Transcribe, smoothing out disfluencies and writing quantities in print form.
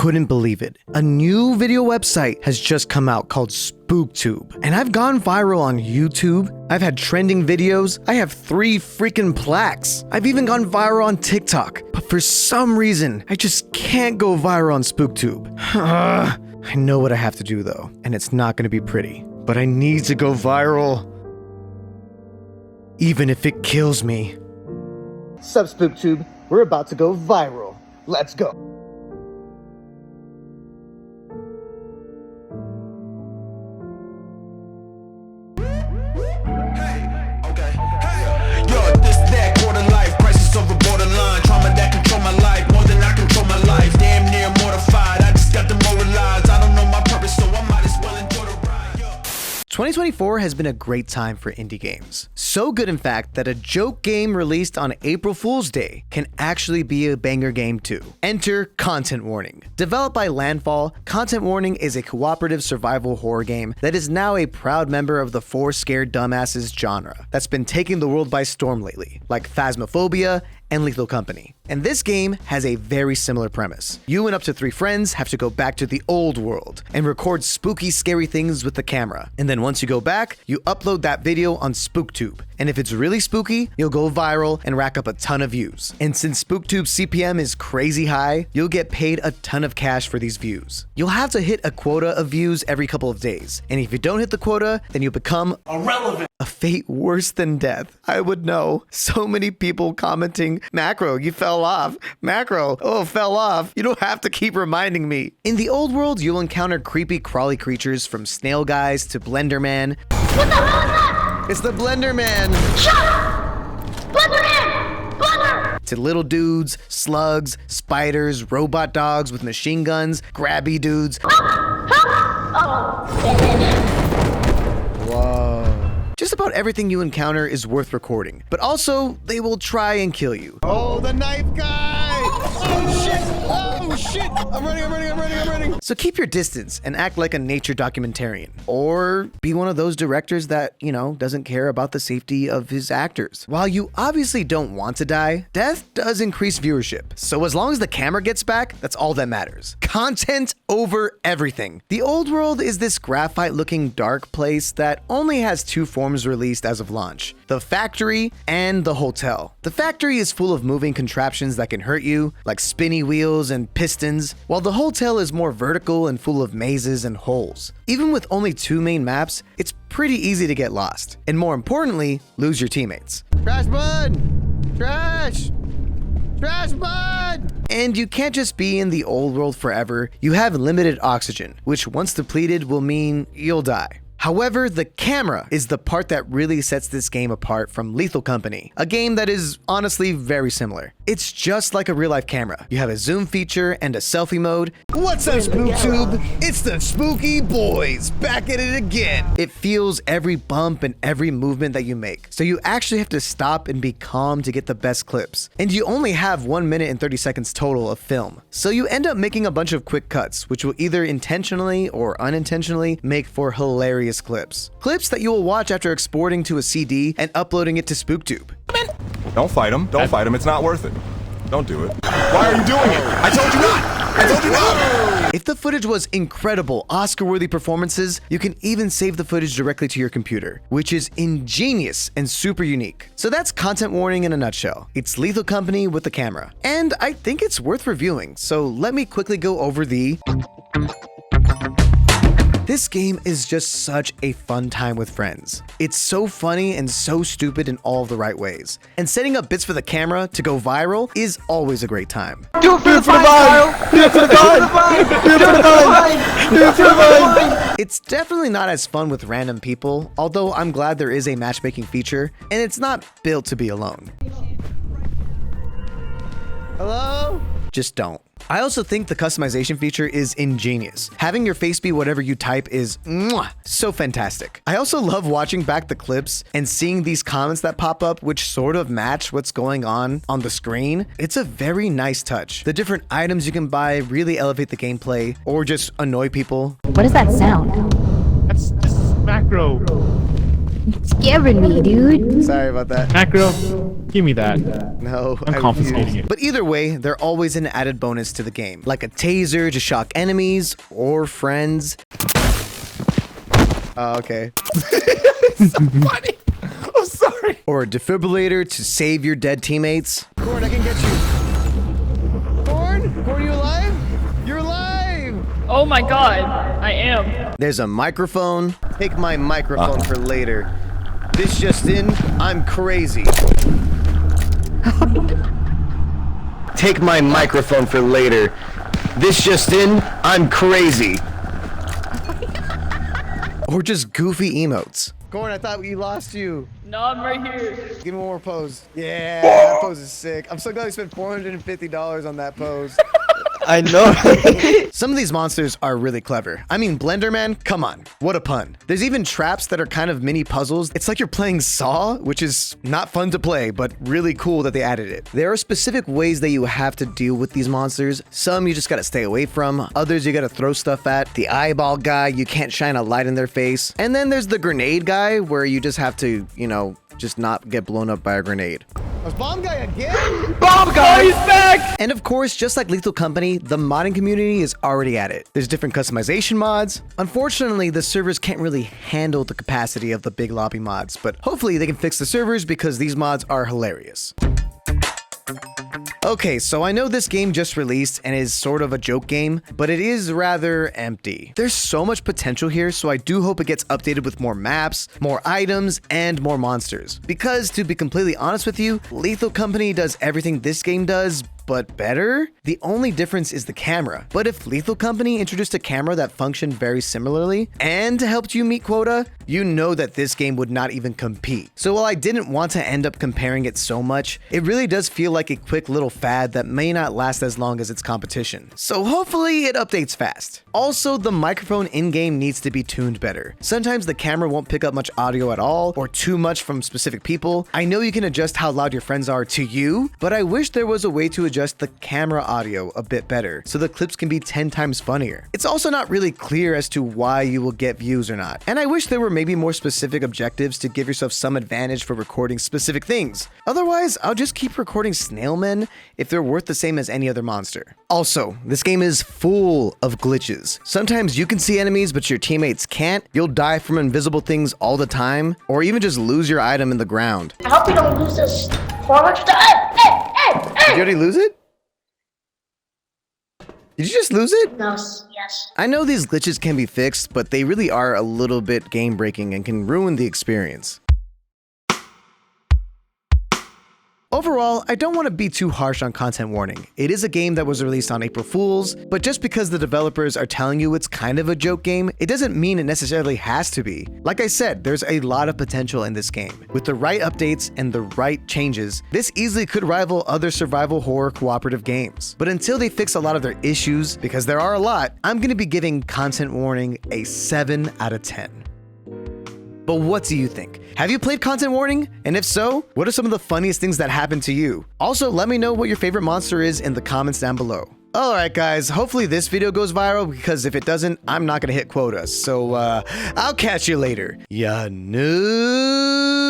couldn't believe it. A new video website has just come out called SpookTube, and I've gone viral on YouTube. I've had trending videos. I have 3 freaking plaques. I've even gone viral on TikTok, but for some reason, I just can't go viral on SpookTube. I know what I have to do though, and it's not gonna be pretty, but I need to go viral, even if it kills me. Sup, SpookTube? We're about to go viral. Let's go. Borderline trauma that control my life more than I control my life. Damn near mortified. I just got demoralized. I don't know my purpose, so I might as well enjoy the ride. 2024 has been a great time for indie games. So good, in fact, that a joke game released on April Fool's Day can actually be a banger game too. Enter Content Warning. Developed by Landfall, Content Warning is a cooperative survival horror game that is now a proud member of the 4 Scared Dumbasses genre that's been taking the world by storm lately, like Phasmophobia and Lethal Company. And this game has a very similar premise. You and up to 3 friends have to go back to the old world and record spooky, scary things with the camera. And then once you go back, you upload that video on SpookTube. And if it's really spooky, you'll go viral and rack up a ton of views. And since SpookTube's CPM is crazy high, you'll get paid a ton of cash for these views. You'll have to hit a quota of views every couple of days. And if you don't hit the quota, then you'll become irrelevant. A fate worse than death. I would know. So many people commenting, Macro, you fell off. Macro, oh, fell off. You don't have to keep reminding me. In the old world, you'll encounter creepy crawly creatures from snail guys to Blender Man. What the hell is that? It's the Blender Man. Shut up! Blender Man! Blender! To little dudes, slugs, spiders, robot dogs with machine guns, grabby dudes. Whoa. Just about everything you encounter is worth recording, but also they will try and kill you. Oh, the knife guy! Oh shit! Oh shit! I'm running! So keep your distance and act like a nature documentarian. Or be one of those directors that, doesn't care about the safety of his actors. While you obviously don't want to die, death does increase viewership. So as long as the camera gets back, that's all that matters. Content over everything. The old world is this graphite-looking dark place that only has 2 forms released as of launch: the factory and the hotel. The factory is full of moving contraptions that can hurt you, like spinny wheels and pistons, while the hotel is more vertical and full of mazes and holes. Even with only 2 main maps, it's pretty easy to get lost, and more importantly, lose your teammates. Trash bud! Trash! Trash bud! And you can't just be in the old world forever. You have limited oxygen, which once depleted will mean you'll die. However, the camera is the part that really sets this game apart from Lethal Company, a game that is honestly very similar. It's just like a real-life camera. You have a zoom feature and a selfie mode. What's up, SpookTube? It's the Spooky Boys, back at it again. It feels every bump and every movement that you make, so you actually have to stop and be calm to get the best clips. And you only have 1 minute and 30 seconds total of film, so you end up making a bunch of quick cuts, which will either intentionally or unintentionally make for hilarious clips that you will watch after exporting to a CD and uploading it to SpookTube. Don't fight him. Don't fight him. It's not worth it. Don't do it. Why are you doing it? I told you not. I told you not. If the footage was incredible, Oscar-worthy performances, you can even save the footage directly to your computer, which is ingenious and super unique. So that's Content Warning in a nutshell. It's Lethal Company with the camera. And I think it's worth reviewing, so let me quickly go over the... This game is just such a fun time with friends. It's so funny and so stupid in all of the right ways. And setting up bits for the camera to go viral is always a great time. Do it for the vibe! Do it for the vibe! Do it for the vibe! Do it for the vibe! It's definitely not as fun with random people, although I'm glad there is a matchmaking feature, and it's not built to be alone. Hello? Just don't. I also think the customization feature is ingenious. Having your face be whatever you type is so fantastic. I also love watching back the clips and seeing these comments that pop up which sort of match what's going on the screen. It's a very nice touch. The different items you can buy really elevate the gameplay or just annoy people. What is that sound? That's Macro. Scaring me, dude. Sorry about that. Macro, give me that. No, I'm I confiscating refuse. it. But either way, they're always an added bonus to the game, like a taser to shock enemies or friends. Oh, okay. So funny. I'm sorry. Or a defibrillator to save your dead teammates. Corn, I can get you. Corn? Corn, you alive? You're alive! Oh my god, I am. There's a microphone. Take my microphone for later. This just in, I'm crazy. Take my microphone for later. This just in, I'm crazy. Or just goofy emotes. Corn, I thought we lost you. No, I'm right here. Give me one more pose. Yeah, that pose is sick. I'm so glad we spent $450 on that pose. I know. Some of these monsters are really clever. I mean, Blender Man, come on, what a pun. There's even traps that are kind of mini puzzles. It's like you're playing Saw, which is not fun to play, but really cool that they added it. There are specific ways that you have to deal with these monsters. Some you just gotta stay away from, others you gotta throw stuff at. The eyeball guy, you can't shine a light in their face. And then there's the grenade guy, where you just have to, you know, just not get blown up by a grenade. Was Bomb Guy again? Bomb guy is back! And of course, just like Lethal Company, the modding community is already at it. There's different customization mods. Unfortunately, the servers can't really handle the capacity of the big lobby mods, but hopefully they can fix the servers because these mods are hilarious. Okay, so I know this game just released and is sort of a joke game, but it is rather empty. There's so much potential here, so I do hope it gets updated with more maps, more items, and more monsters. Because to be completely honest with you, Lethal Company does everything this game does, but better? The only difference is the camera. But if Lethal Company introduced a camera that functioned very similarly and helped you meet quota, you know that this game would not even compete. So while I didn't want to end up comparing it so much, it really does feel like a quick little fad that may not last as long as its competition. So hopefully it updates fast. Also, the microphone in-game needs to be tuned better. Sometimes the camera won't pick up much audio at all or too much from specific people. I know you can adjust how loud your friends are to you, but I wish there was a way to adjust the camera audio a bit better so the clips can be 10 times funnier. It's also not really clear as to why you will get views or not. And I wish there were maybe more specific objectives to give yourself some advantage for recording specific things. Otherwise, I'll just keep recording snail men if they're worth the same as any other monster. Also, this game is full of glitches. Sometimes you can see enemies, but your teammates can't. You'll die from invisible things all the time, or even just lose your item in the ground. I hope we don't lose this 400 Did you already lose it? Did you just lose it? No, yes. I know these glitches can be fixed, but they really are a little bit game breaking and can ruin the experience. Overall, I don't want to be too harsh on content warning. It is a game that was released on April Fools, but just because the developers are telling you it's kind of a joke game, it doesn't mean it necessarily has to be. Like I said, there's a lot of potential in this game. With the right updates and the right changes, this easily could rival other survival horror cooperative games. But until they fix a lot of their issues, because there are a lot, I'm going to be giving content warning a 7 out of 10. But what do you think? Have you played Content Warning? And if so, what are some of the funniest things that happened to you? Also, let me know what your favorite monster is in the comments down below. Alright guys, hopefully this video goes viral because if it doesn't, I'm not gonna hit quota. So, I'll catch you later. Ya noob!